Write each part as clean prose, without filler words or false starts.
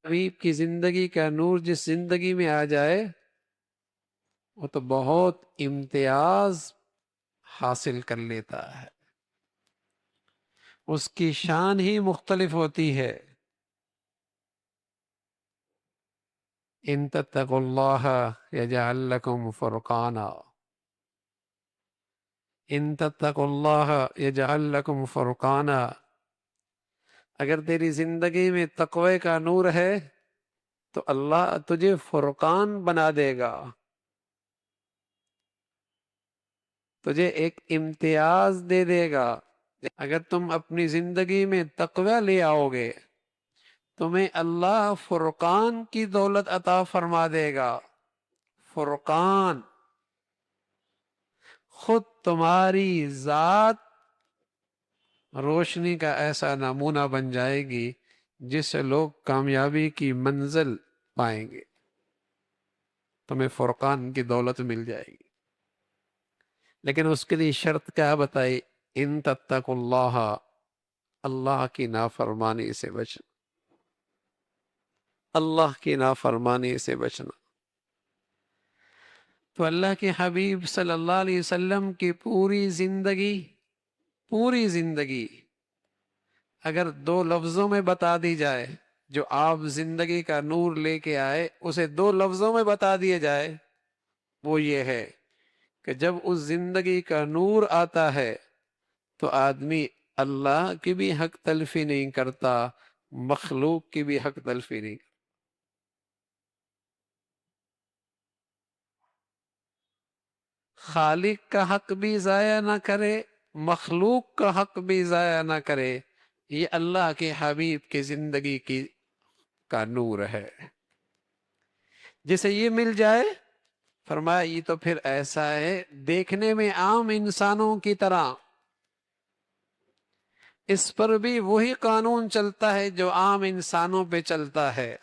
حبیب کی زندگی کا نور جس زندگی میں آ جائے وہ تو بہت امتیاز حاصل کر لیتا ہے، اس کی شان ہی مختلف ہوتی ہے۔ ان تتقوا اللہ یجعل لکم فرقانا، ان تتقوا اللہ یجعل لکم فرقانا، اگر تیری زندگی میں تقوی کا نور ہے تو اللہ تجھے فرقان بنا دے گا، تجھے ایک امتیاز دے دے گا۔ اگر تم اپنی زندگی میں تقوی لے آؤ گے تمہیں اللہ فرقان کی دولت عطا فرما دے گا۔ فرقان خود تمہاری ذات روشنی کا ایسا نمونہ بن جائے گی جس سے لوگ کامیابی کی منزل پائیں گے، تمہیں فرقان کی دولت مل جائے گی۔ لیکن اس کے لیے شرط کیا بتائی؟ ان تتقوا اللہ، اللہ کی نافرمانی سے بچنا، اللہ کی نافرمانی سے بچنا۔ تو اللہ کے حبیب صلی اللہ علیہ وسلم کی پوری زندگی اگر دو لفظوں میں بتا دی جائے، جو آپ زندگی کا نور لے کے آئے اسے دو لفظوں میں بتا دیا جائے، وہ یہ ہے کہ جب اس زندگی کا نور آتا ہے تو آدمی اللہ کی بھی حق تلفی نہیں کرتا، مخلوق کی بھی حق تلفی نہیں کرتا۔ خالق کا حق بھی ضائع نہ کرے، مخلوق کا حق بھی ضائع نہ کرے، یہ اللہ کے حبیب کی زندگی کا نور ہے۔ جسے یہ مل جائے، فرمایا یہ تو پھر ایسا ہے دیکھنے میں عام انسانوں کی طرح، اس پر بھی وہی قانون چلتا ہے جو عام انسانوں پہ چلتا ہے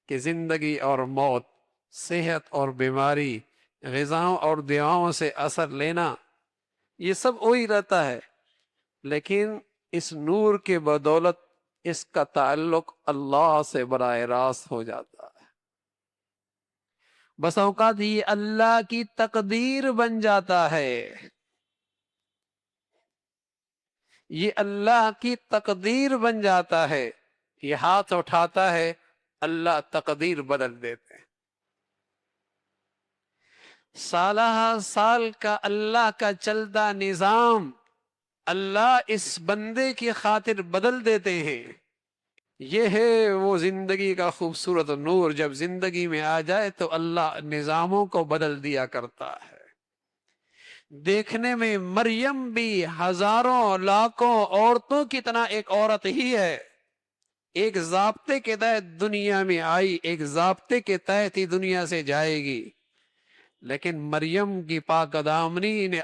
کہ زندگی اور موت، صحت اور بیماری، غذاؤں اور دواؤں سے اثر لینا، یہ سب وہی رہتا ہے، لیکن اس نور کے بدولت اس کا تعلق اللہ سے براہ راست ہو جاتا ہے۔ بس اوقات یہ اللہ کی تقدیر بن جاتا ہے، یہ اللہ کی تقدیر بن جاتا ہے، یہ ہاتھ اٹھاتا ہے، اللہ تقدیر بدل دیتے ہیں۔ سالہ سال کا اللہ کا چلتا نظام اللہ اس بندے کی خاطر بدل دیتے ہیں۔ یہ ہے وہ زندگی کا خوبصورت نور، جب زندگی میں آ جائے تو اللہ نظاموں کو بدل دیا کرتا ہے۔ دیکھنے میں مریم بھی ہزاروں لاکھوں عورتوں کی طرح ایک عورت ہی ہے، ایک ضابطے کے تحت دنیا میں آئی، ایک ضابطے کے تحت ہی دنیا سے جائے گی، لیکن مریم کی پاک دامنی نے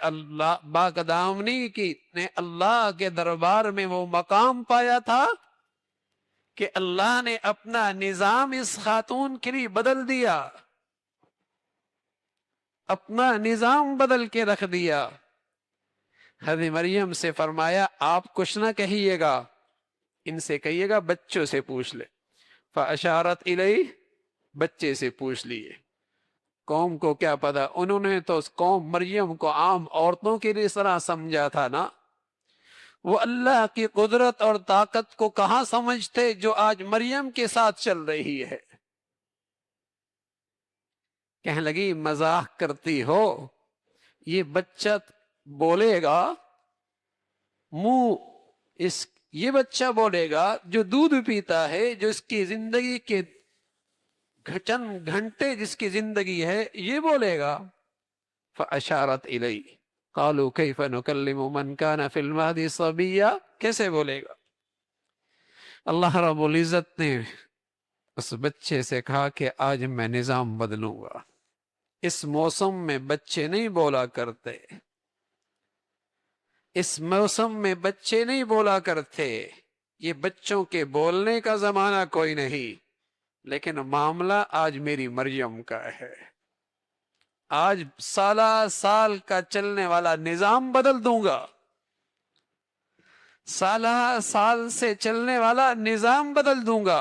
اللہ کے دربار میں وہ مقام پایا تھا کہ اللہ نے اپنا نظام اس خاتون کے لیے بدل دیا، اپنا نظام بدل کے رکھ دیا۔ حضرت مریم سے فرمایا آپ کچھ نہ کہیے گا، ان سے کہیے گا بچوں سے پوچھ لے۔ فاشارت الیہ، بچے سے پوچھ لیے۔ قوم کو کیا پتا، انہوں نے تو اس قوم مریم کو عام عورتوں کی طرح سمجھا تھا نا، وہ اللہ کی قدرت اور طاقت کو کہاں سمجھتے جو آج مریم کے ساتھ چل رہی ہے۔ کہنے لگی مزاح کرتی ہو، یہ بچہ بولے گا، یہ بچہ بولے گا جو دودھ پیتا ہے، جو اس کی زندگی کے چند گھنٹے جس کی زندگی ہے، یہ بولے گا۔ فاشارت الی قالوا کیف نکلم من کان فی المہد صبیا، کیسے بولے گا؟ اللہ رب العزت نے اس بچے سے کہا کہ آج میں نظام بدلوں گا۔ اس موسم میں بچے نہیں بولا کرتے، اس موسم میں بچے نہیں بولا کرتے، یہ بچوں کے بولنے کا زمانہ کوئی نہیں، لیکن معاملہ آج میری مریم کا ہے۔ آج سالہ سال کا چلنے والا نظام بدل دوں گا، سالہ سال سے چلنے والا نظام بدل دوں گا۔